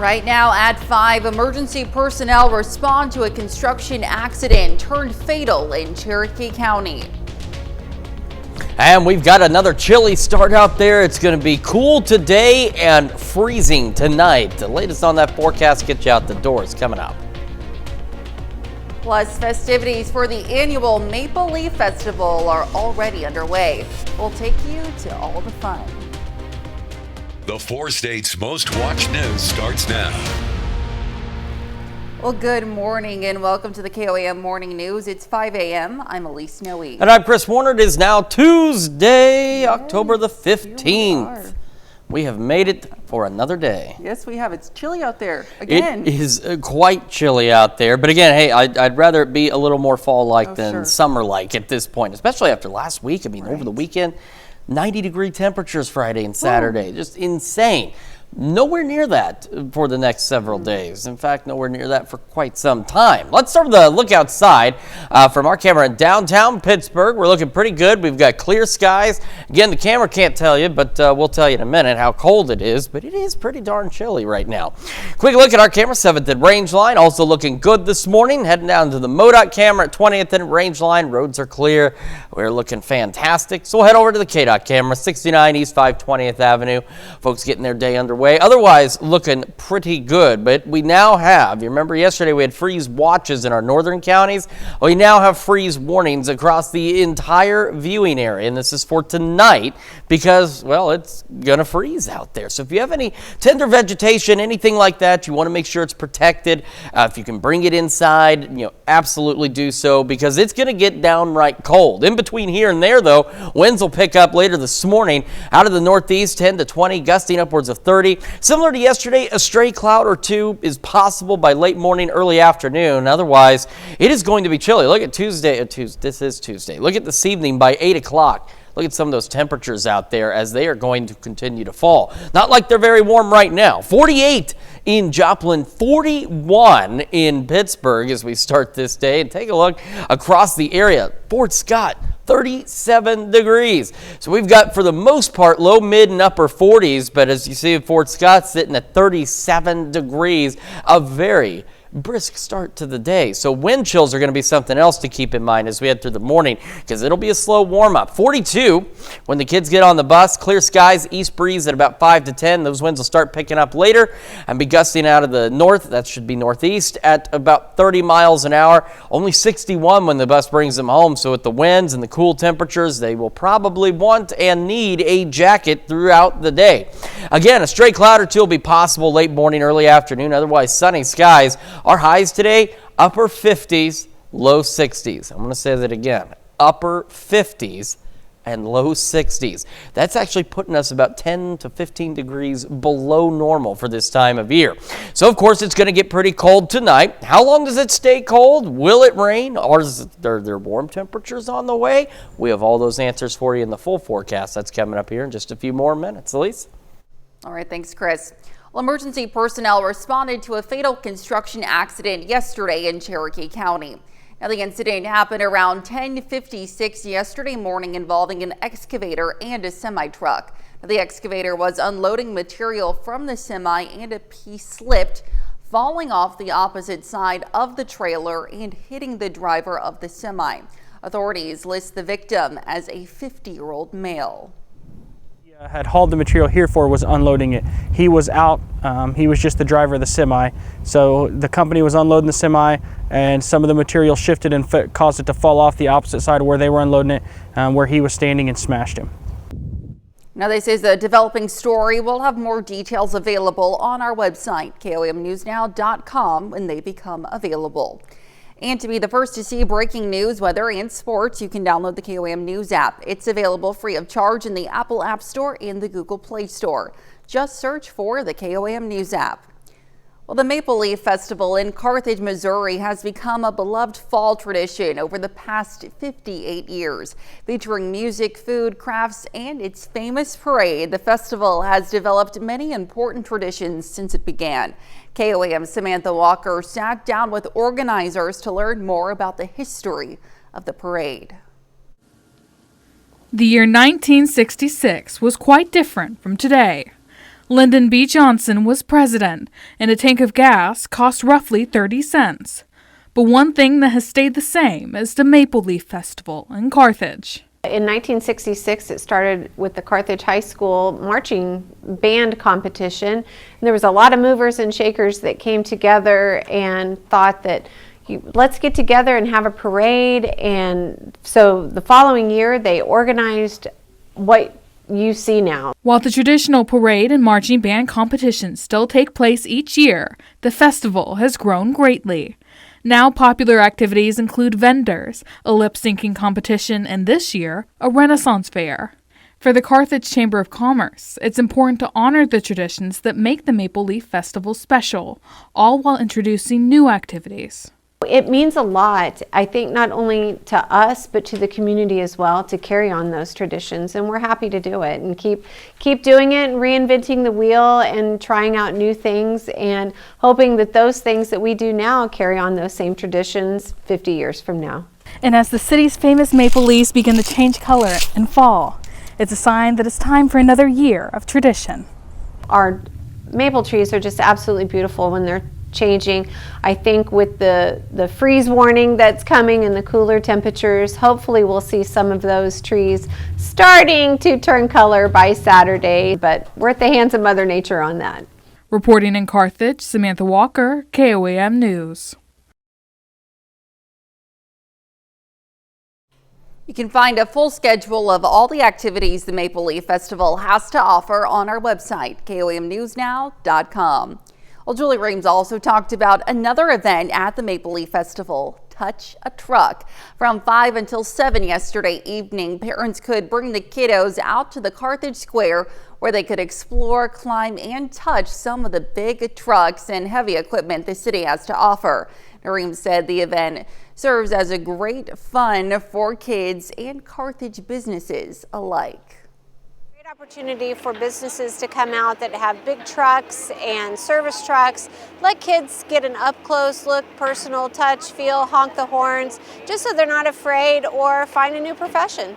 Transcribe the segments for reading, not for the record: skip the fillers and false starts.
Right now at 5, emergency personnel respond to a construction accident turned fatal in Cherokee County. And we've got another chilly start out there. It's going to be cool today and freezing tonight. The latest on that forecast gets you out the doors coming up. Plus, festivities for the annual Maple Leaf Festival are already underway. We'll take you to all the fun. The 4 states' most watched news starts now. Well, good morning and welcome to the KOAM Morning News. It's 5 a.m. I'm Elise Noe. And I'm Chris Warner. It is now Tuesday, October the 15th. We have made it for another day. Yes, we have. It's chilly out there again. It is quite chilly out there. But again, hey, I'd rather it be a little more fall-like than summer-like at this point, especially after last week. I mean, over the weekend, 90-degree temperatures Friday and Saturday. Just insane. Nowhere near that for the next several days. In fact, nowhere near that for quite some time. Let's start with a look outside from our camera in downtown Pittsburgh. We're looking pretty good. We've got clear skies. Again, the camera can't tell you, but we'll tell you in a minute how cold it is. But it is pretty darn chilly right now. Quick look at our camera, 7th and Range Line. Also looking good this morning. Heading down to the MoDOT camera at 20th and Range Line. Roads are clear. We're looking fantastic. So we'll head over to the KDOT camera, 69 East 520th Avenue. Folks getting their day underway. Otherwise, looking pretty good, but we now have, you remember yesterday we had freeze watches in our northern counties? We now have freeze warnings across the entire viewing area, and this is for tonight because, well, it's gonna freeze out there. So if you have any tender vegetation, anything like that, you wanna make sure it's protected. If you can bring it inside, absolutely do so because it's gonna get downright cold. In between here and there, though, winds will pick up later this morning out of the northeast, 10 to 20, gusting upwards of 30. Similar to yesterday, a stray cloud or two is possible by late morning, early afternoon. Otherwise, it is going to be chilly. Look at Tuesday. This is Tuesday. Look at this evening by 8 o'clock. Look at some of those temperatures out there as they are going to continue to fall. Not like they're very warm right now. 48 in Joplin, 41 in Pittsburgh as we start this day. And take a look across the area. Fort Scott, 37 degrees. So we've got, for the most part, low, mid, and upper 40s. But as you see, Fort Scott sitting at 37 degrees, a very brisk start to the day. So wind chills are going to be something else to keep in mind as we head through the morning because it'll be a slow warm up. 42 when the kids get on the bus. Clear skies, east breeze at about 5 to 10. Those winds will start picking up later and be gusting out of the north. That should be northeast at about 30 miles an hour. Only 61 when the bus brings them home. So with the winds and the cool temperatures, they will probably want and need a jacket throughout the day. Again, a stray cloud or two will be possible late morning, early afternoon. Otherwise, sunny skies. Our highs today, upper 50s, low 60s. I'm going to say that again. Upper 50s and low 60s. That's actually putting us about 10 to 15 degrees below normal for this time of year. So, of course, it's going to get pretty cold tonight. How long does it stay cold? Will it rain? Or are there warm temperatures on the way? We have all those answers for you in the full forecast. That's coming up here in just a few more minutes. Elise? All right, thanks, Chris. Well, emergency personnel responded to a fatal construction accident yesterday in Cherokee County. Now, the incident happened around 10:56 yesterday morning involving an excavator and a semi-truck. The excavator was unloading material from the semi and a piece slipped, falling off the opposite side of the trailer and hitting the driver of the semi. Authorities list the victim as a 50-year-old male. Had hauled the material here for was unloading it. He was out, he was just the driver of the semi. So the company was unloading the semi and some of the material shifted and caused it to fall off the opposite side of where they were unloading it, where he was standing, and smashed him. Now, this is a developing story. We'll have more details available on our website, KOAMnewsnow.com, when they become available. And to be the first to see breaking news, weather, and sports, you can download the KOAM News app. It's available free of charge in the Apple App Store and the Google Play Store. Just search for the KOAM News app. Well, the Maple Leaf Festival in Carthage, Missouri has become a beloved fall tradition over the past 58 years. Featuring music, food, crafts, and its famous parade, the festival has developed many important traditions since it began. KOAM's Samantha Walker sat down with organizers to learn more about the history of the parade. The year 1966 was quite different from today. Lyndon B. Johnson was president, and a tank of gas cost roughly 30 cents. But one thing that has stayed the same is the Maple Leaf Festival in Carthage. In 1966, it started with the Carthage High School marching band competition. And there was a lot of movers and shakers that came together and thought that let's get together and have a parade. And so the following year, they organized what you see now. While the traditional parade and marching band competitions still take place each year, the festival has grown greatly. Now popular activities include vendors, a lip-syncing competition, and this year, a Renaissance fair. For the Carthage Chamber of Commerce, it's important to honor the traditions that make the Maple Leaf Festival special, all while introducing new activities. It means a lot, I think, not only to us, but to the community as well, to carry on those traditions. And we're happy to do it and keep doing it and reinventing the wheel and trying out new things and hoping that those things that we do now carry on those same traditions 50 years from now. And as the city's famous maple leaves begin to change color in fall, it's a sign that it's time for another year of tradition. Our maple trees are just absolutely beautiful when they're changing. I think with the freeze warning that's coming and the cooler temperatures, hopefully we'll see some of those trees starting to turn color by Saturday, but we're at the hands of Mother Nature on that. Reporting in Carthage, Samantha Walker, KOAM News. You can find a full schedule of all the activities the Maple Leaf Festival has to offer on our website, KOAMnewsnow.com. Well, Julie Reams also talked about another event at the Maple Leaf Festival, Touch a Truck. From 5 until 7 yesterday evening, parents could bring the kiddos out to the Carthage Square where they could explore, climb, and touch some of the big trucks and heavy equipment the city has to offer. Reams said the event serves as a great fun for kids and Carthage businesses alike. Opportunity for businesses to come out that have big trucks and service trucks, let kids get an up-close look, personal touch, feel, honk the horns, just so they're not afraid or find a new profession.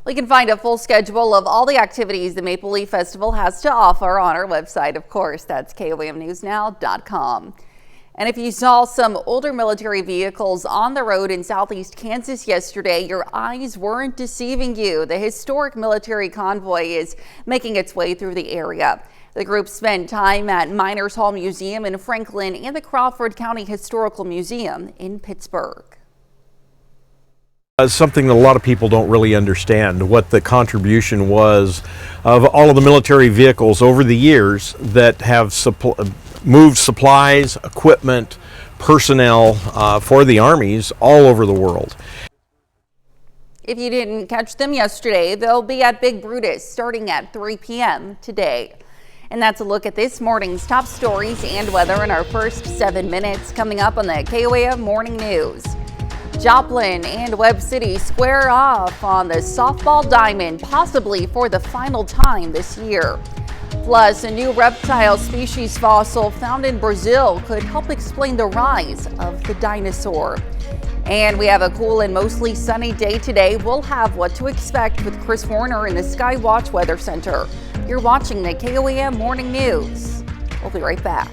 We can find a full schedule of all the activities the Maple Leaf Festival has to offer on our website, of course. That's KOAMnewsnow.com. And if you saw some older military vehicles on the road in southeast Kansas yesterday, your eyes weren't deceiving you. The historic military convoy is making its way through the area. The group spent time at Miners Hall Museum in Franklin and the Crawford County Historical Museum in Pittsburgh. Something that a lot of people don't really understand, what the contribution was of all of the military vehicles over the years that have moved supplies, equipment, personnel for the armies all over the world. If you didn't catch them yesterday, they'll be at Big Brutus starting at 3 p.m. today. And that's a look at this morning's top stories and weather in our first 7 minutes coming up on the KOAM Morning News. Joplin and Webb City square off on the softball diamond, possibly for the final time this year. Plus, a new reptile species fossil found in Brazil could help explain the rise of the dinosaur. And we have a cool and mostly sunny day today. We'll have what to expect with Chris Warner in the Skywatch Weather Center. You're watching the KOAM Morning News. We'll be right back.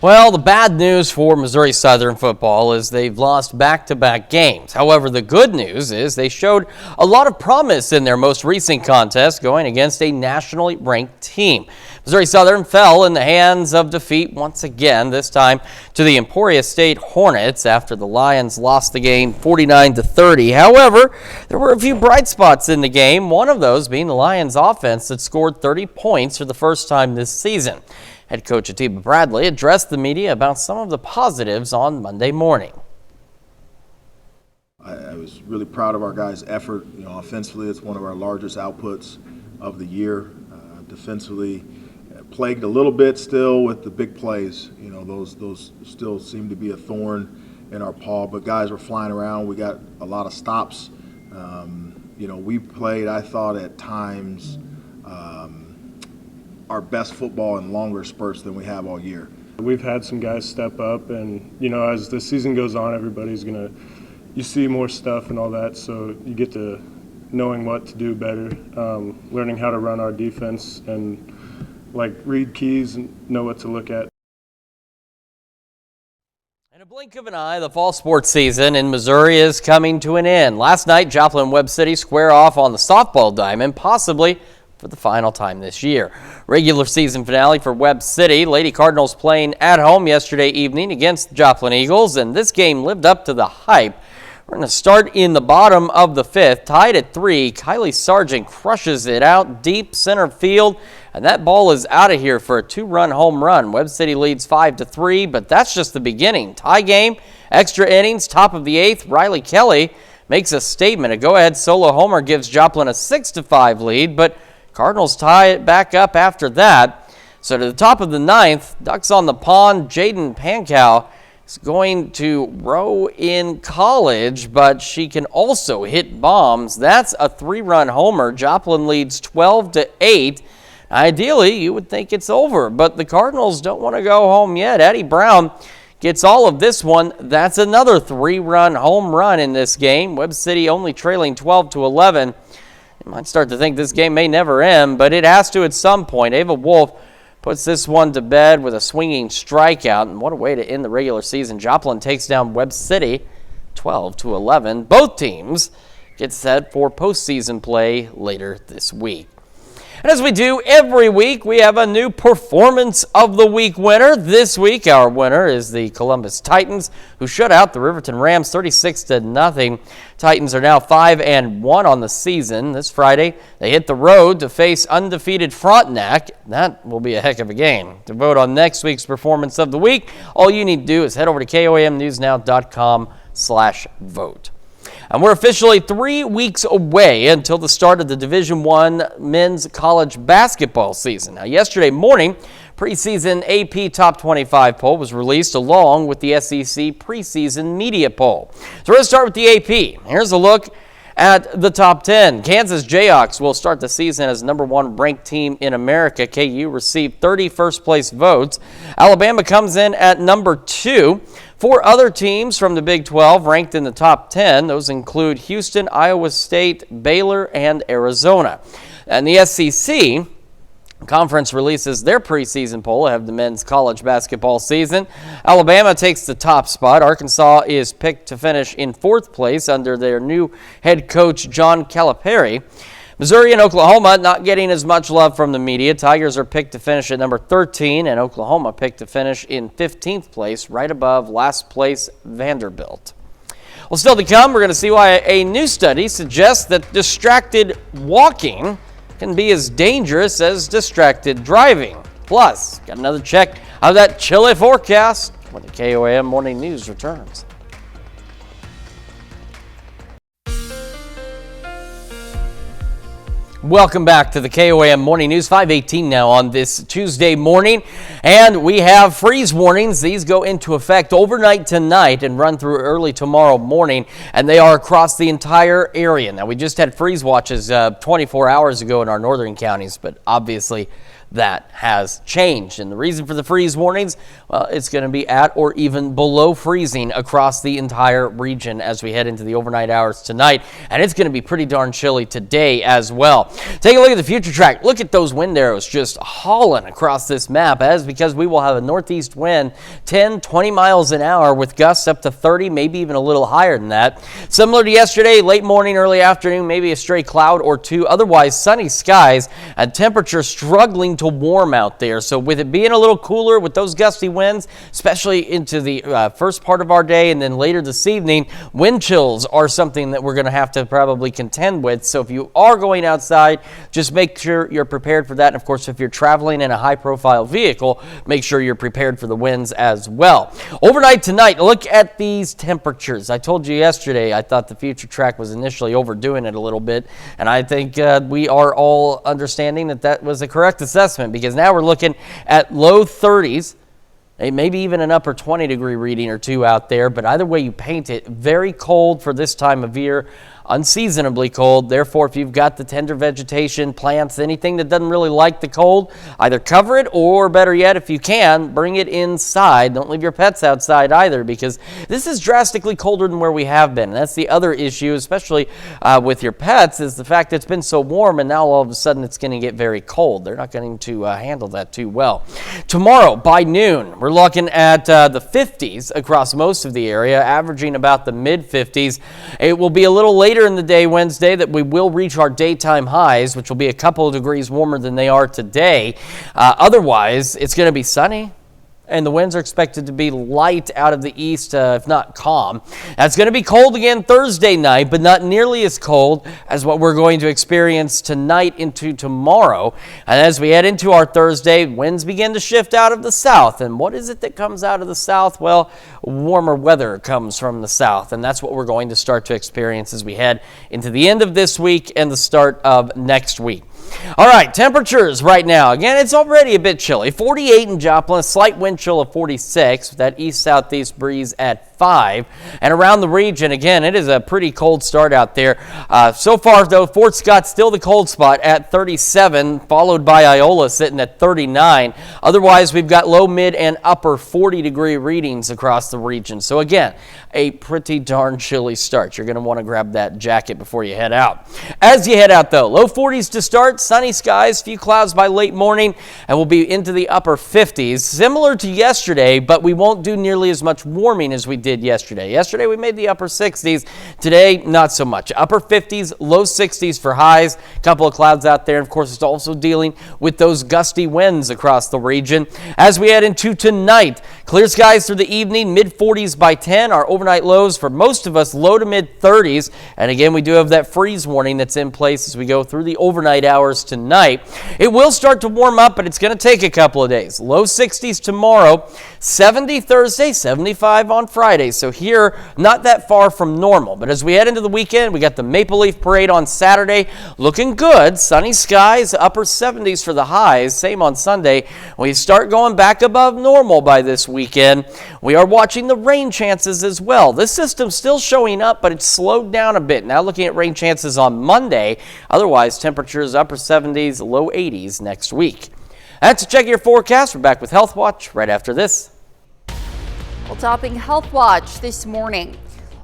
Well, the bad news for Missouri Southern football is they've lost back-to-back games. However, the good news is they showed a lot of promise in their most recent contest going against a nationally ranked team. Missouri Southern fell in the hands of defeat once again, this time to the Emporia State Hornets after the Lions lost the game 49-30. However, there were a few bright spots in the game, one of those being the Lions offense that scored 30 points for the first time this season. Head coach Atiba Bradley addressed the media about some of the positives on Monday morning. I was really proud of our guys' effort. Offensively, it's one of our largest outputs of the year. Defensively, plagued a little bit still with the big plays. Those still seem to be a thorn in our paw, but guys were flying around. We got a lot of stops. We played, I thought, at times, our best football in longer spurts than we have all year. We've had some guys step up, and as the season goes on, everybody's going you see more stuff and all that, so you get to knowing what to do better, learning how to run our defense and like read keys and know what to look at. In a blink of an eye, the fall sports season in Missouri is coming to an end. Last night, Joplin and Webb City square off on the softball diamond, possibly for the final time this year. Regular season finale for Webb City. Lady Cardinals playing at home yesterday evening against the Joplin Eagles, and this game lived up to the hype. We're going to start in the bottom of the fifth, tied at 3. Kylie Sargent crushes it out deep center field, and that ball is out of here for a 2-run home run. Webb City leads 5-3, but that's just the beginning. Tie game, extra innings, top of the 8th. Riley Kelly makes a statement. A go-ahead solo homer gives Joplin a 6-5 lead, but Cardinals tie it back up after that. So to the top of the 9th, Ducks on the pond, Jaden Pankow is going to row in college, but she can also hit bombs. That's a 3-run homer. Joplin leads 12-8. Ideally, you would think it's over, but the Cardinals don't want to go home yet. Addie Brown gets all of this one. That's another 3-run home run in this game. Webb City only trailing 12-11. You might start to think this game may never end, but it has to at some point. Ava Wolf puts this one to bed with a swinging strikeout, and what a way to end the regular season. Joplin takes down Webb City 12-11. Both teams get set for postseason play later this week. And as we do every week, we have a new Performance of the Week winner. This week, our winner is the Columbus Titans, who shut out the Riverton Rams 36-0. Titans are now 5-1 on the season. This Friday, they hit the road to face undefeated Frontenac. That will be a heck of a game. To vote on next week's Performance of the Week, all you need to do is head over to KOAMnewsnow.com/vote. And we're officially 3 weeks away until the start of the Division I men's college basketball season. Now, yesterday morning, preseason AP Top 25 poll was released along with the SEC preseason media poll. So we're going to start with the AP. Here's a look at the top 10. Kansas Jayhawks will start the season as number 1 ranked team in America. KU received 30 first-place votes. Alabama comes in at number 2. 4 other teams from the Big 12 ranked in the top 10. Those include Houston, Iowa State, Baylor, and Arizona. And the SEC conference releases their preseason poll ahead of the men's college basketball season. Alabama takes the top spot. Arkansas is picked to finish in 4th place under their new head coach, John Calipari. Missouri and Oklahoma not getting as much love from the media. Tigers are picked to finish at number 13, and Oklahoma picked to finish in 15th place, right above last place Vanderbilt. Well, still to come, we're going to see why a new study suggests that distracted walking can be as dangerous as distracted driving. Plus, got another check of that chilly forecast when the KOAM Morning News returns. Welcome back to the KOAM Morning News, 5:18 now on this Tuesday morning. And we have freeze warnings. These go into effect overnight tonight and run through early tomorrow morning. And they are across the entire area. Now, we just had freeze watches 24 hours ago in our northern counties, but obviously that has changed. And the reason for the freeze warnings, well, it's going to be at or even below freezing across the entire region as we head into the overnight hours tonight. And it's going to be pretty darn chilly today as well. Take a look at the future track. Look at those wind arrows just hauling across this map. That is because we will have a northeast wind 10, 20 miles an hour with gusts up to 30, maybe even a little higher than that. Similar to yesterday, late morning, early afternoon, maybe a stray cloud or two. Otherwise, sunny skies and temperature struggling to warm out there. So with it being a little cooler with those gusty winds, especially into the first part of our day and then later this evening, wind chills are something that we're going to have to probably contend with. So if you are going outside, just make sure you're prepared for that. And of course, if you're traveling in a high profile vehicle, make sure you're prepared for the winds as well. Overnight tonight, look at these temperatures. I told you yesterday I thought the future track was initially overdoing it a little bit, and I think we are all understanding that that was a correct assessment, because now we're looking at low 30s, maybe even an upper 20 degree reading or two out there. But either way you paint it, very cold for this time of year. unseasonably cold. Therefore, if you've got the tender vegetation, plants, anything that doesn't really like the cold, either cover it or, better yet, if you can, bring it inside. Don't leave your pets outside either, because this is drastically colder than where we have been. And that's the other issue, especially with your pets, is the fact that it's been so warm and now all of a sudden it's going to get very cold. They're not going to handle that too well. Tomorrow by noon, we're looking at the 50s across most of the area, averaging about the mid-50s. It will be a little later in the day Wednesday that we will reach our daytime highs, which will be a couple of degrees warmer than they are today. Otherwise, it's going to be sunny, and the winds are expected to be light out of the east, if not calm. It's going to be cold again Thursday night, but not nearly as cold as what we're going to experience tonight into tomorrow. And as we head into our Thursday, winds begin to shift out of the south. And what is it that comes out of the south? Well, warmer weather comes from the south, and that's what we're going to start to experience as we head into the end of this week and the start of next week. All right, temperatures right now. Again, it's already a bit chilly. 48 in Joplin, a slight wind chill of 46 with that east-southeast breeze at 5. And around the region, again, it is a pretty cold start out there. So far, though, Fort Scott's still the cold spot at 37, followed by Iola sitting at 39. Otherwise, we've got low, mid, and upper 40-degree readings across the region. So again, a pretty darn chilly start. You're going to want to grab that jacket before you head out. As you head out, though, low 40s to start, sunny skies, few clouds by late morning, and we'll be into the upper 50s. Similar to yesterday, but we won't do nearly as much warming as we did yesterday. Yesterday, we made the upper 60s. Today, not so much. Upper 50s, low 60s for highs. A couple of clouds out there. And of course, it's also dealing with those gusty winds across the region. As we head into tonight, clear skies through the evening, mid 40s by 10. Our overnight lows for most of us, low to mid 30s. And again, we do have that freeze warning that's in place as we go through the overnight hours tonight. It will start to warm up, but it's going to take a couple of days. Low 60s tomorrow, 70 Thursday, 75 on Friday. So here, not that far from normal. But as we head into the weekend, we got the Maple Leaf Parade on Saturday. Looking good. Sunny skies, upper 70s for the highs. Same on Sunday. We start going back above normal by this weekend. We are watching the rain chances as well. This system's still showing up, but it's slowed down a bit. Now looking at rain chances on Monday. Otherwise, temperatures upper 70s, low 80s next week. That's a check your forecast. We're back with Health Watch right after this. Well, topping Health Watch this morning.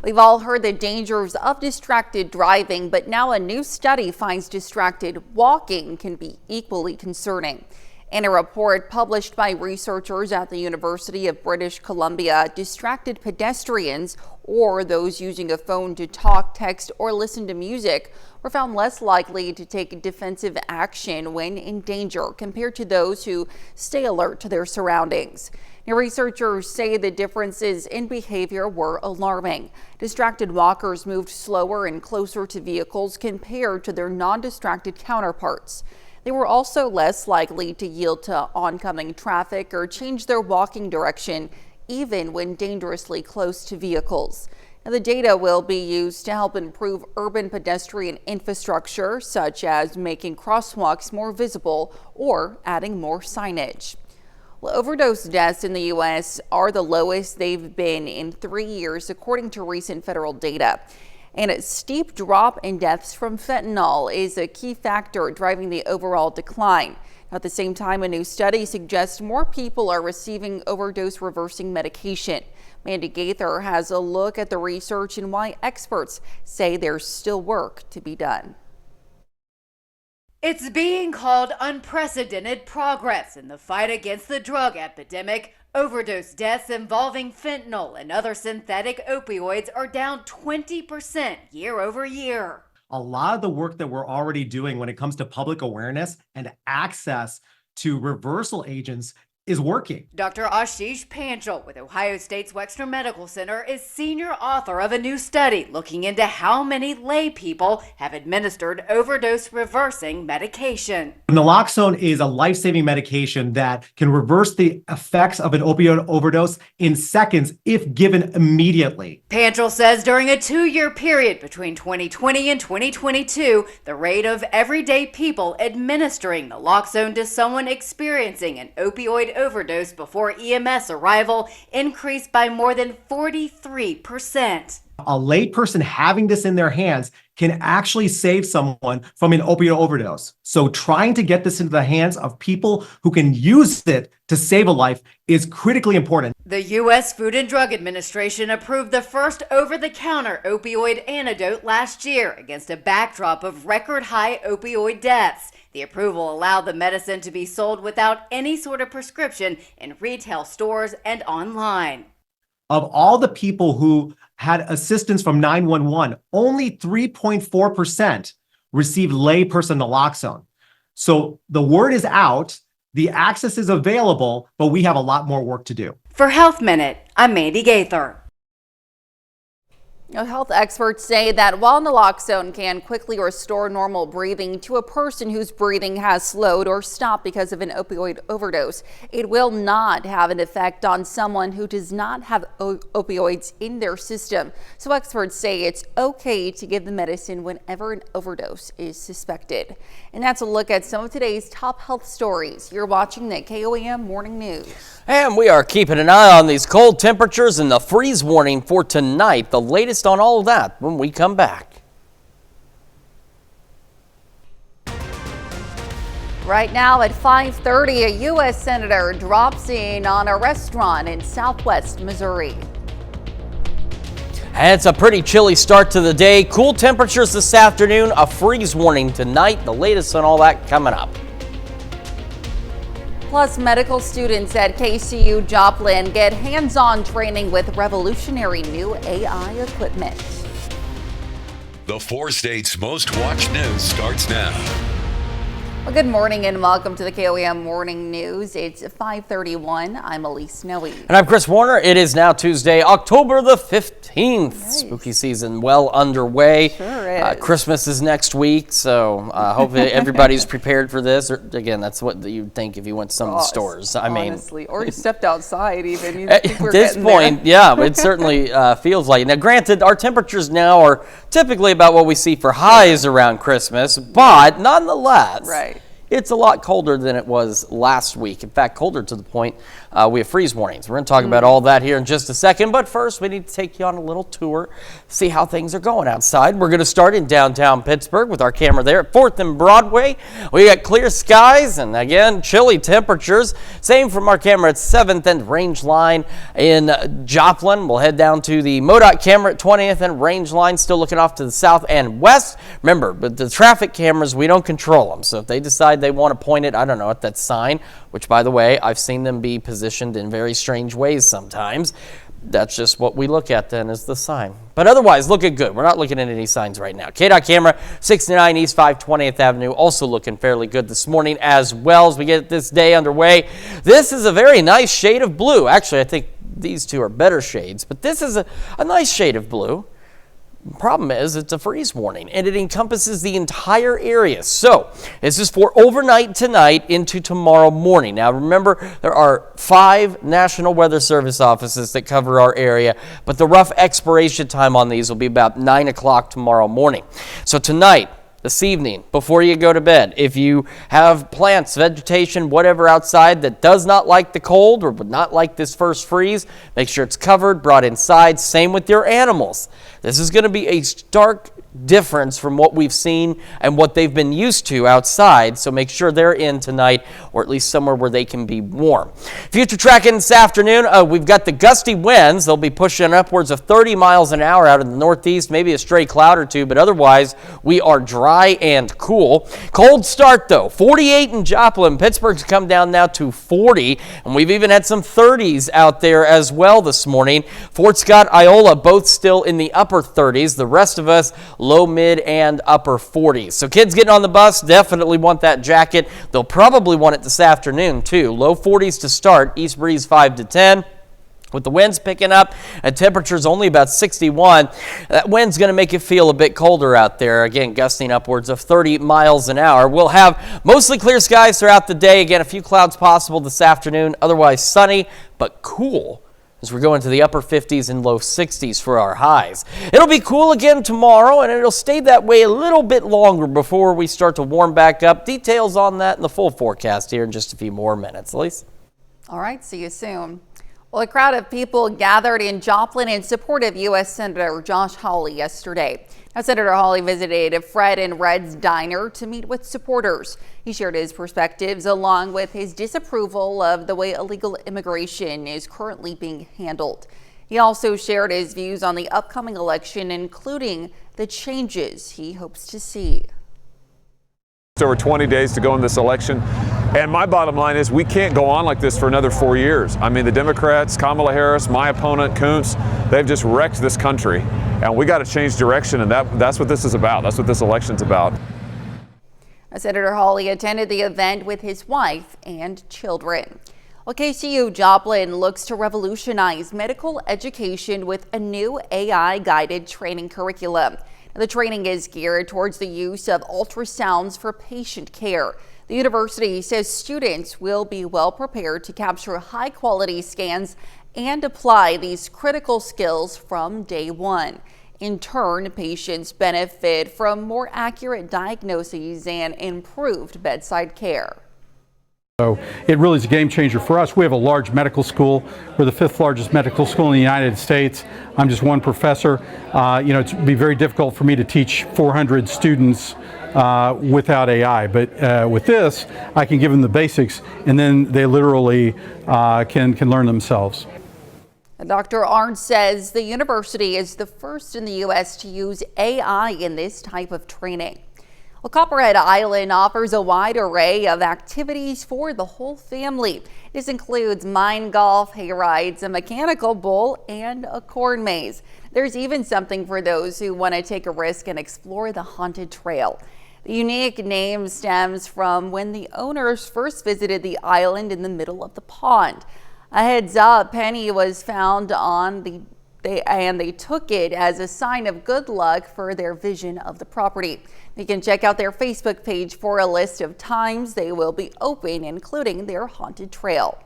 We've all heard the dangers of distracted driving, but now a new study finds distracted walking can be equally concerning. In a report published by researchers at the University of British Columbia, distracted pedestrians, or those using a phone to talk, text, or listen to music, were found less likely to take defensive action when in danger compared to those who stay alert to their surroundings. Now, researchers say the differences in behavior were alarming. Distracted walkers moved slower and closer to vehicles compared to their non-distracted counterparts. They were also less likely to yield to oncoming traffic or change their walking direction, even when dangerously close to vehicles. Now, the data will be used to help improve urban pedestrian infrastructure, such as making crosswalks more visible or adding more signage. Well, overdose deaths in the U.S. are the lowest they've been in 3 years, according to recent federal data. And a steep drop in deaths from fentanyl is a key factor driving the overall decline. At the same time, a new study suggests more people are receiving overdose reversing medication. Mandy Gaither has a look at the research and why experts say there's still work to be done. It's being called unprecedented progress in the fight against the drug epidemic. Overdose deaths involving fentanyl and other synthetic opioids are down 20% year over year. A lot of the work that we're already doing when it comes to public awareness and access to reversal agents is working. Dr. Ashish Panchal with Ohio State's Wexner Medical Center is senior author of a new study looking into how many lay people have administered overdose reversing medication. Naloxone is a life-saving medication that can reverse the effects of an opioid overdose in seconds if given immediately. Panchal says during a 2-year period between 2020 and 2022, the rate of everyday people administering naloxone to someone experiencing an opioid overdose before EMS arrival increased by more than 43%. A layperson having this in their hands can actually save someone from an opioid overdose. So trying to get this into the hands of people who can use it to save a life is critically important. The U.S. Food and Drug Administration approved the first over-the-counter opioid antidote last year against a backdrop of record-high opioid deaths. The approval allowed the medicine to be sold without any sort of prescription in retail stores and online. Of all the people who had assistance from 911, only 3.4% received layperson naloxone. So the word is out, the access is available, but we have a lot more work to do. For Health Minute, I'm Mandy Gaither. Health experts say that while naloxone can quickly restore normal breathing to a person whose breathing has slowed or stopped because of an opioid overdose, it will not have an effect on someone who does not have opioids in their system. So experts say it's okay to give the medicine whenever an overdose is suspected. And that's a look at some of today's top health stories. You're watching the KOAM Morning News. And we are keeping an eye on these cold temperatures and the freeze warning for tonight. The latest on all of that when we come back. Right now at 5:30, a U.S. Senator drops in on a restaurant in southwest Missouri. And it's a pretty chilly start to the day. Cool temperatures this afternoon, a freeze warning tonight. The latest on all that coming up. Plus, medical students at KCU Joplin get hands-on training with revolutionary new AI equipment. The 4 states' most watched news starts now. Well, good morning and welcome to the KOAM Morning News. It's 5:31. I'm Elise Noe. And I'm Chris Warner. It is now Tuesday, October the 15th. Nice. Spooky season well underway. Sure is. Christmas is next week, so hopefully everybody's prepared for this. Or, again, that's what you'd think if you went to some of the stores. Honestly, or you stepped outside even. At this point, yeah, it certainly feels like it. Now, granted, our temperatures now are typically about what we see for highs around Christmas, but nonetheless. Right. It's a lot colder than it was last week. In fact, colder to the point we have freeze warnings. We're going to talk about all that here in just a second. But first, we need to take you on a little tour, see how things are going outside. We're going to start in downtown Pittsburgh with our camera there at 4th and Broadway. We got clear skies and, again, chilly temperatures. Same from our camera at 7th and Range Line in Joplin. We'll head down to the MoDOT camera at 20th and Range Line, still looking off to the south and west. Remember, but the traffic cameras, we don't control them. So if they decide they want to point it, I don't know, at that sign, which, by the way, I've seen them be positioned in very strange ways sometimes. That's just what we look at then, is the sign. But otherwise, looking good. We're not looking at any signs right now. KDOT camera, 69 East 520th Avenue, also looking fairly good this morning as well as we get this day underway. This is a very nice shade of blue. Actually, I think these two are better shades, but this is a nice shade of blue. Problem is, it's a freeze warning, and it encompasses the entire area. So this is for overnight tonight into tomorrow morning. Now, remember, there are 5 National Weather Service offices that cover our area, but the rough expiration time on these will be about 9 o'clock tomorrow morning. So tonight, this evening, before you go to bed, if you have plants, vegetation, whatever outside that does not like the cold or would not like this first freeze, make sure it's covered, brought inside. Same with your animals. This is going to be a stark difference from what we've seen and what they've been used to outside, so make sure they're in tonight, or at least somewhere where they can be warm. Future tracking this afternoon, we've got the gusty winds. They'll be pushing upwards of 30 miles an hour out in the northeast, maybe a stray cloud or two, but otherwise we are dry and cool. Cold start though, 48 in Joplin. Pittsburgh's come down now to 40, and we've even had some 30s out there as well this morning. Fort Scott, Iola, both still in the upper 30s. The rest of us low, mid, and upper 40s. So kids getting on the bus definitely want that jacket. They'll probably want it this afternoon too. Low 40s to start, east breeze 5 to 10. With the winds picking up and temperatures only about 61, that wind's going to make it feel a bit colder out there. Again, gusting upwards of 30 miles an hour. We'll have mostly clear skies throughout the day. Again, a few clouds possible this afternoon. Otherwise sunny, but cool as we're going to the upper 50s and low 60s for our highs. It'll be cool again tomorrow, and it'll stay that way a little bit longer before we start to warm back up. Details on that in the full forecast here in just a few more minutes. Elise? All right, see you soon. Well, a crowd of people gathered in Joplin in support of U.S. Senator Josh Hawley yesterday. Now, Senator Hawley visited Fred and Red's Diner to meet with supporters. He shared his perspectives along with his disapproval of the way illegal immigration is currently being handled. He also shared his views on the upcoming election, including the changes he hopes to see. It's over 20 days to go in this election, and my bottom line is we can't go on like this for another 4 years. I mean, the Democrats, Kamala Harris, my opponent, Kuntz, they've just wrecked this country, and we got to change direction, and that's what this is about. That's what this election's about. Senator Hawley attended the event with his wife and children. Well, KCU Joplin looks to revolutionize medical education with a new AI-guided training curriculum. The training is geared towards the use of ultrasounds for patient care. The university says students will be well prepared to capture high-quality scans and apply these critical skills from day one. In turn, patients benefit from more accurate diagnoses and improved bedside care. So it really is a game changer for us. We have a large medical school. We're the 5th largest medical school in the United States. I'm just one professor. It'd be very difficult for me to teach 400 students without AI. But with this, I can give them the basics, and then they literally can learn themselves. Dr. Arndt says the university is the first in the U.S. to use AI in this type of training. Well, Copperhead Island offers a wide array of activities for the whole family. This includes mine golf, hay rides, a mechanical bull, and a corn maze. There's even something for those who want to take a risk and explore the haunted trail. The unique name stems from when the owners first visited the island in the middle of the pond. A heads up penny was found on and they took it as a sign of good luck for their vision of the property. You can check out their Facebook page for a list of times they will be open, including their haunted trail.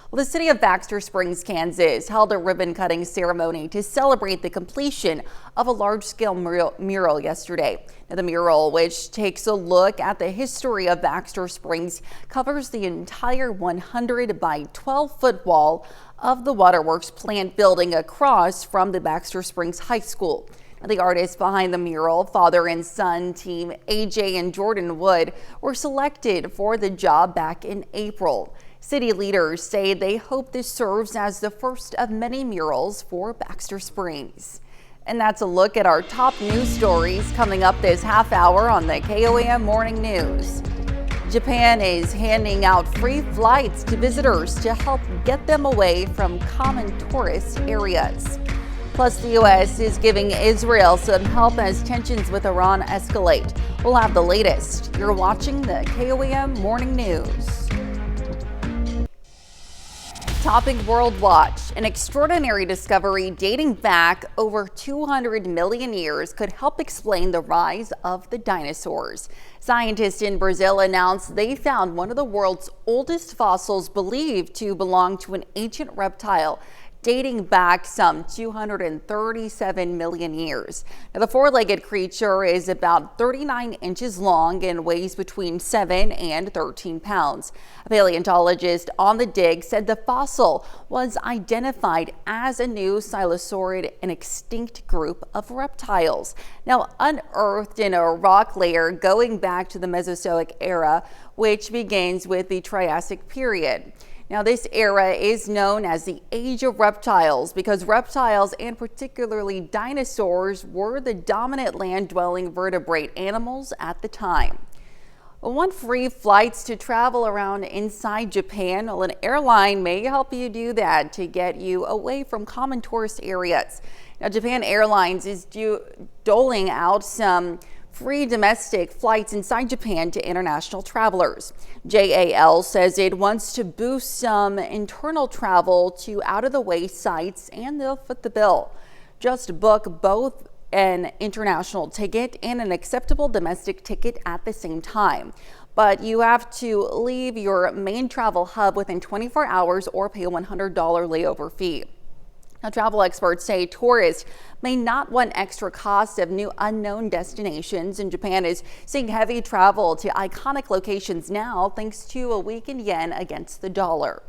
Well, the city of Baxter Springs, Kansas held a ribbon cutting ceremony to celebrate the completion of a large-scale mural yesterday. Now, the mural, which takes a look at the history of Baxter Springs, covers the entire 100 by 12-foot wall of the Waterworks plant building across from the Baxter Springs High School. Now, the artists behind the mural, father and son team AJ and Jordan Wood, were selected for the job back in April. City leaders say they hope this serves as the first of many murals for Baxter Springs. And that's a look at our top news stories coming up this half hour on the KOAM Morning News. Japan is handing out free flights to visitors to help get them away from common tourist areas. Plus, the U.S. is giving Israel some help as tensions with Iran escalate. We'll have the latest. You're watching the KOAM Morning News. Topping World Watch, an extraordinary discovery dating back over 200 million years could help explain the rise of the dinosaurs. Scientists in Brazil announced they found one of the world's oldest fossils believed to belong to an ancient reptile dating back some 237 million years. Now, the four-legged creature is about 39 inches long and weighs between 7 and 13 pounds. A paleontologist on the dig said the fossil was identified as a new silosaurid, an extinct group of reptiles. Now, unearthed in a rock layer going back to the Mesozoic era, which begins with the Triassic period. Now, this era is known as the Age of Reptiles because reptiles, and particularly dinosaurs, were the dominant land-dwelling vertebrate animals at the time. Want free flights to travel around inside Japan? Well, an airline may help you do that to get you away from common tourist areas. Now, Japan Airlines is doling out some free domestic flights inside Japan to international travelers. JAL says it wants to boost some internal travel to out-of-the-way sites, and they'll foot the bill. Just book both an international ticket and an acceptable domestic ticket at the same time. But you have to leave your main travel hub within 24 hours or pay a $100 layover fee. Now, travel experts say tourists may not want extra cost of new unknown destinations, and Japan is seeing heavy travel to iconic locations now thanks to a weakened yen against the dollar.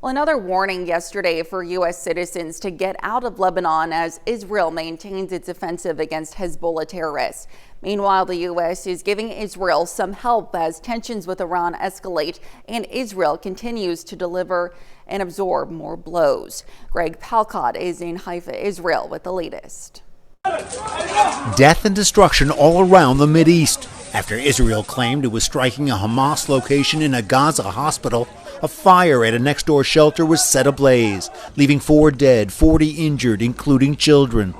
Well, another warning yesterday for U.S. citizens to get out of Lebanon as Israel maintains its offensive against Hezbollah terrorists. Meanwhile, the U.S. is giving Israel some help as tensions with Iran escalate and Israel continues to deliver and absorb more blows. Greg Palcott is in Haifa, Israel with the latest. Death and destruction all around the Mideast. After Israel claimed it was striking a Hamas location in a Gaza hospital, a fire at a next-door shelter was set ablaze, leaving 4 dead, 40 injured, including children.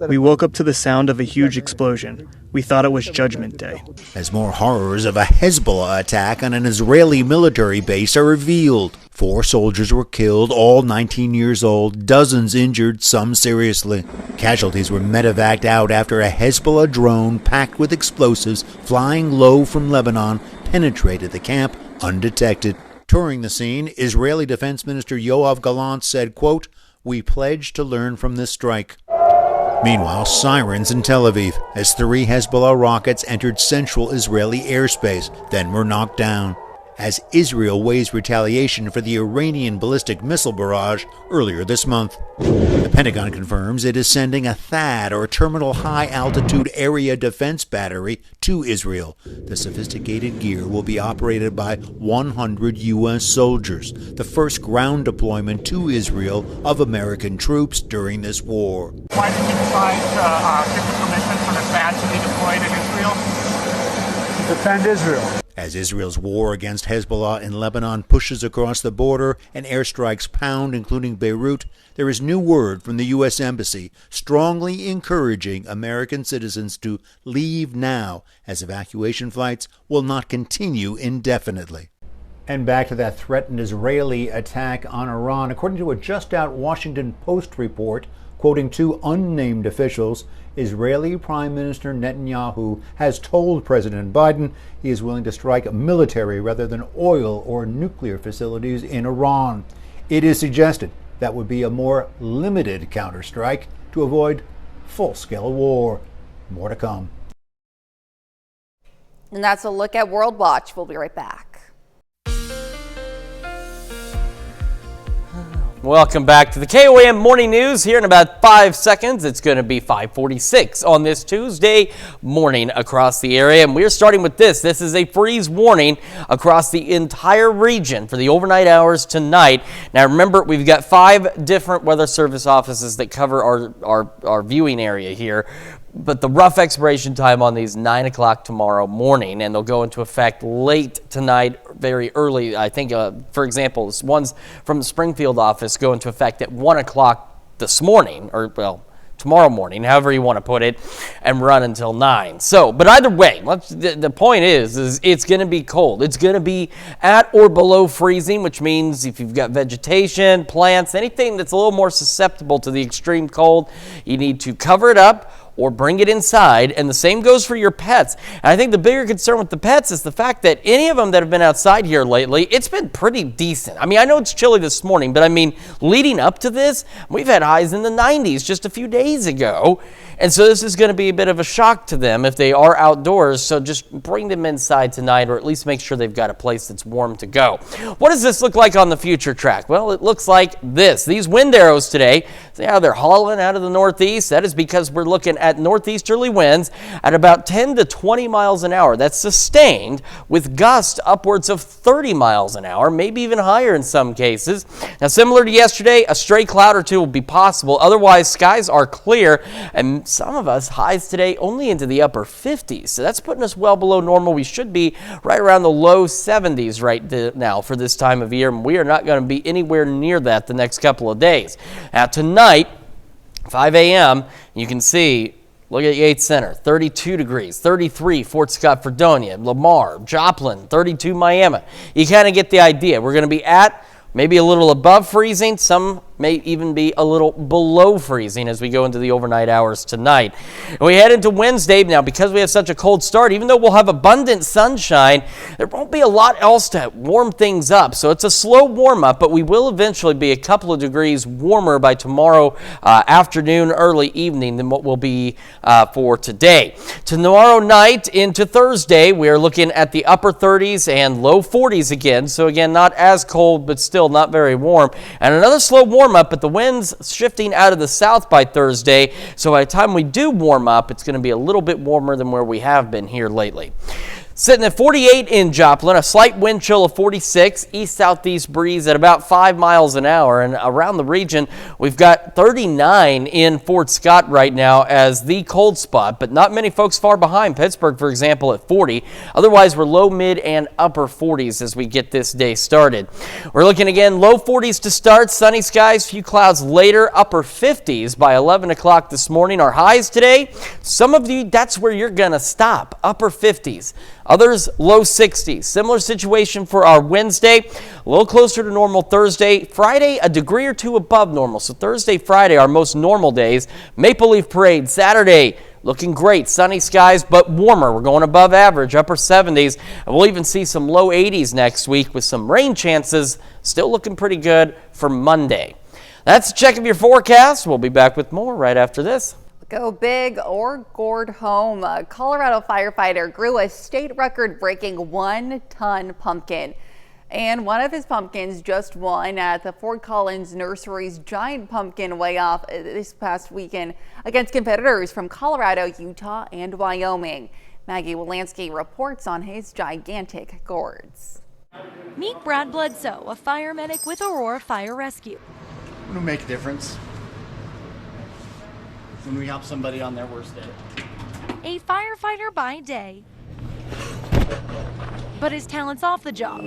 We woke up to the sound of a huge explosion. We thought it was Judgment Day. As more horrors of a Hezbollah attack on an Israeli military base are revealed. 4 soldiers were killed, all 19 years old, dozens injured, some seriously. Casualties were medevaced out after a Hezbollah drone packed with explosives flying low from Lebanon penetrated the camp undetected. Touring the scene, Israeli Defense Minister Yoav Gallant said, quote, "We pledge to learn from this strike." Meanwhile, sirens in Tel Aviv as 3 Hezbollah rockets entered central Israeli airspace, then were knocked down, as Israel weighs retaliation for the Iranian ballistic missile barrage earlier this month. The Pentagon confirms it is sending a THAAD, or Terminal High Altitude Area Defense Battery, to Israel. The sophisticated gear will be operated by 100 U.S. soldiers, the first ground deployment to Israel of American troops during this war. Why did you decide to give the permission for the THAAD to be deployed in Israel? To defend Israel. As Israel's war against Hezbollah in Lebanon pushes across the border and airstrikes pound, including Beirut, there is new word from the U.S. Embassy strongly encouraging American citizens to leave now, as evacuation flights will not continue indefinitely. And back to that threatened Israeli attack on Iran. According to a just-out Washington Post report, quoting 2 unnamed officials, Israeli Prime Minister Netanyahu has told President Biden he is willing to strike military rather than oil or nuclear facilities in Iran. It is suggested that would be a more limited counterstrike to avoid full-scale war. More to come. And that's a look at World Watch. We'll be right back. Welcome back to the KOAM Morning News. Here in about 5 seconds, it's going to be 5:46 on this Tuesday morning across the area. And we're starting with this. This is a freeze warning across the entire region for the overnight hours tonight. Now remember, we've got 5 different Weather Service offices that cover our viewing area here. But the rough expiration time on these 9 o'clock tomorrow morning, and they'll go into effect late tonight, very early. I think, for example, this one's from the Springfield office go into effect at 1 o'clock this morning, or well, tomorrow morning, however you want to put it, and run until 9. So, but either way, the point is it's going to be cold. It's going to be at or below freezing, which means if you've got vegetation, plants, anything that's a little more susceptible to the extreme cold, you need to cover it up or bring it inside, and the same goes for your pets. And I think the bigger concern with the pets is the fact that any of them that have been outside here lately, it's been pretty decent. I mean, I know it's chilly this morning, but I mean, leading up to this, we've had highs in the 90s just a few days ago. And so this is going to be a bit of a shock to them if they are outdoors. So just bring them inside tonight, or at least make sure they've got a place that's warm to go. What does this look like on the future track? Well, it looks like this. These wind arrows today, see how they're hauling out of the northeast? That is because we're looking at northeasterly winds at about 10 to 20 miles an hour. That's sustained with gusts upwards of 30 miles an hour, maybe even higher in some cases. Now, similar to yesterday, a stray cloud or two will be possible. Otherwise, skies are clear, and some of us highs today only into the upper 50s. So that's putting us well below normal. We should be right around the low 70s right now for this time of year, and we are not going to be anywhere near that the next couple of days. Now, tonight, 5 a.m., you can see, look at Yates Center, 32 degrees, 33 Fort Scott, Fredonia, Lamar, Joplin, 32 Miami. You kind of get the idea. We're going to be at maybe a little above freezing, some may even be a little below freezing as we go into the overnight hours tonight. And we head into Wednesday. Now, because we have such a cold start, even though we'll have abundant sunshine, there won't be a lot else to warm things up. So it's a slow warm up, but we will eventually be a couple of degrees warmer by tomorrow afternoon, early evening than what will be for today. Tomorrow night into Thursday, we are looking at the upper 30s and low 40s again. So again, not as cold, but still not very warm. And another slow warm up, but the winds shifting out of the south by Thursday. So by the time we do warm up, it's going to be a little bit warmer than where we have been here lately. Sitting at 48 in Joplin, a slight wind chill of 46, east-southeast breeze at about 5 miles an hour. And around the region, we've got 39 in Fort Scott right now as the cold spot, but not many folks far behind. Pittsburgh, for example, at 40. Otherwise, we're low, mid, and upper 40s as we get this day started. We're looking again, low 40s to start, sunny skies, few clouds later, upper 50s by 11 o'clock this morning. Our highs today, some of you, that's where you're going to stop, upper 50s. Others, low 60s. Similar situation for our Wednesday, a little closer to normal Thursday. Friday, a degree or two above normal. So Thursday, Friday, our most normal days. Maple Leaf Parade, Saturday, looking great. Sunny skies, but warmer. We're going above average, upper 70s. And we'll even see some low 80s next week with some rain chances. Still looking pretty good for Monday. That's a check of your forecast. We'll be back with more right after this. Go big or gourd home. A Colorado firefighter grew a state record-breaking 1-ton pumpkin. And one of his pumpkins just won at the Fort Collins Nursery's Giant Pumpkin Weigh-Off this past weekend against competitors from Colorado, Utah, and Wyoming. Maggie Wolanski reports on his gigantic gourds. Meet Brad Bledsoe, a fire medic with Aurora Fire Rescue. It'll make a difference when we help somebody on their worst day. A firefighter by day, but his talent's off the job.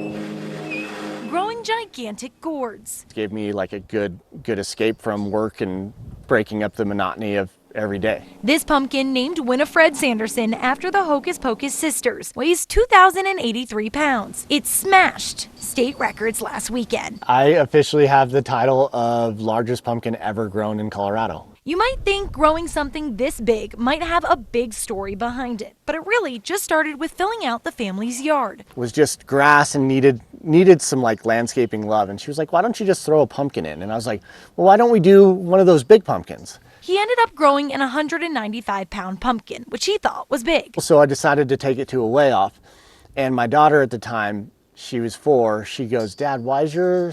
Growing gigantic gourds. It gave me like a good escape from work and breaking up the monotony of every day. This pumpkin, named Winifred Sanderson after the Hocus Pocus sisters, weighs 2,083 pounds. It smashed state records last weekend. I officially have the title of largest pumpkin ever grown in Colorado. You might think growing something this big might have a big story behind it, but it really just started with filling out the family's yard. It was just grass and needed some like landscaping love, and she was like, why don't you just throw a pumpkin in? And I was like, well, why don't we do one of those big pumpkins? He ended up growing an 195-pound pumpkin, which he thought was big. So I decided to take it to a weigh-off, and my daughter at the time, she was 4, she goes, Dad, why is your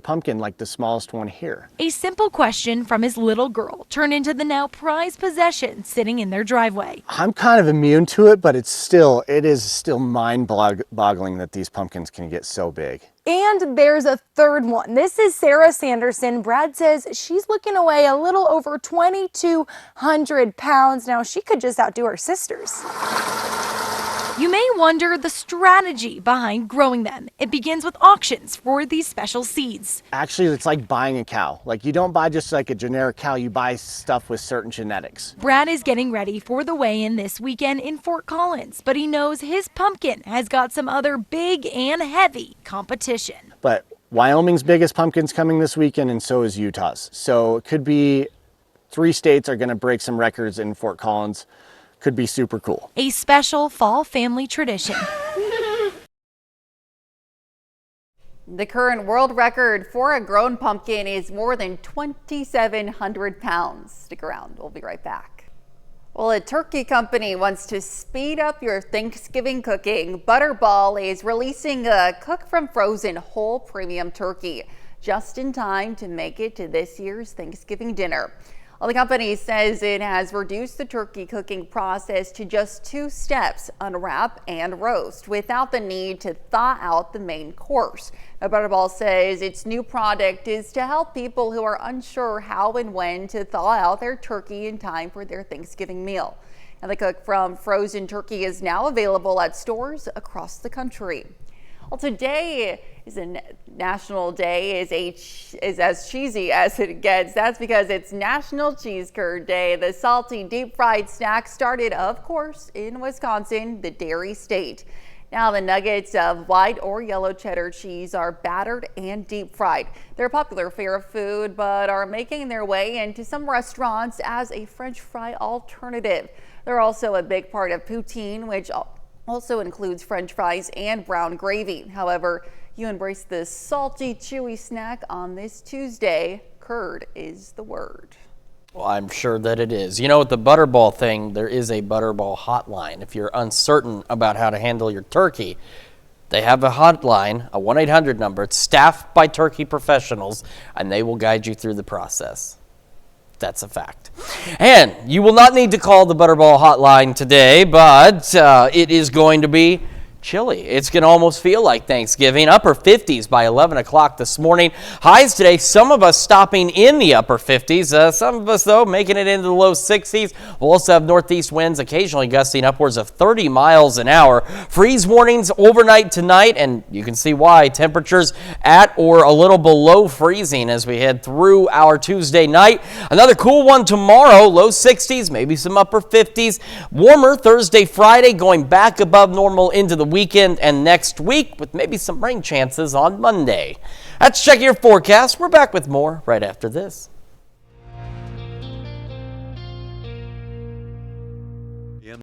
pumpkin like the smallest one here? A simple question from his little girl turned into the now prized possession sitting in their driveway. I'm kind of immune to it, but it is still mind-boggling that these pumpkins can get so big. And there's a third one. This is Sarah Sanderson. Brad says she's looking to weigh a little over 2,200 pounds. Now, she could just outdo her sisters. You may wonder the strategy behind growing them. It begins with auctions for these special seeds. Actually, it's like buying a cow. Like, you don't buy just like a generic cow, you buy stuff with certain genetics. Brad is getting ready for the weigh-in this weekend in Fort Collins, but he knows his pumpkin has got some other big and heavy competition. But Wyoming's biggest pumpkin's coming this weekend, and so is Utah's. So it could be 3 states are going to break some records in Fort Collins. Could be super cool. A special fall family tradition. The current world record for a grown pumpkin is more than 2,700 pounds. Stick around, we'll be right back. Well, a turkey company wants to speed up your Thanksgiving cooking. Butterball is releasing a cook from frozen whole premium turkey just in time to make it to this year's Thanksgiving dinner. Well, the company says it has reduced the turkey cooking process to just 2 steps, unwrap and roast, without the need to thaw out the main course. Now, Butterball says its new product is to help people who are unsure how and when to thaw out their turkey in time for their Thanksgiving meal. Now, the cook from frozen turkey is now available at stores across the country. Well, today is a national day, is as cheesy as it gets. That's because it's National Cheese Curd Day. The salty, deep-fried snack started, of course, in Wisconsin, the dairy state. Now the nuggets of white or yellow cheddar cheese are battered and deep fried. They're a popular fare of food, but are making their way into some restaurants as a French fry alternative. They're also a big part of poutine, which also includes French fries and brown gravy. However, you embrace this salty, chewy snack on this Tuesday. Curd is the word. Well, I'm sure that it is. You know, with the Butterball thing, there is a Butterball hotline. If you're uncertain about how to handle your turkey, they have a hotline, a 1-800 number. It's staffed by turkey professionals, and they will guide you through the process. That's a fact. And you will not need to call the Butterball hotline today, but it is going to be chilly. It's going to almost feel like Thanksgiving. Upper 50s by 11 o'clock this morning. Highs today, some of us stopping in the upper 50s. Some of us, though, making it into the low 60s. We'll also have northeast winds occasionally gusting upwards of 30 miles an hour. Freeze warnings overnight tonight, and you can see why. Temperatures at or a little below freezing as we head through our Tuesday night. Another cool one tomorrow, low 60s, maybe some upper 50s. Warmer Thursday, Friday, going back above normal into the weekend and next week with maybe some rain chances on Monday. That's checking your forecast. We're back with more right after this.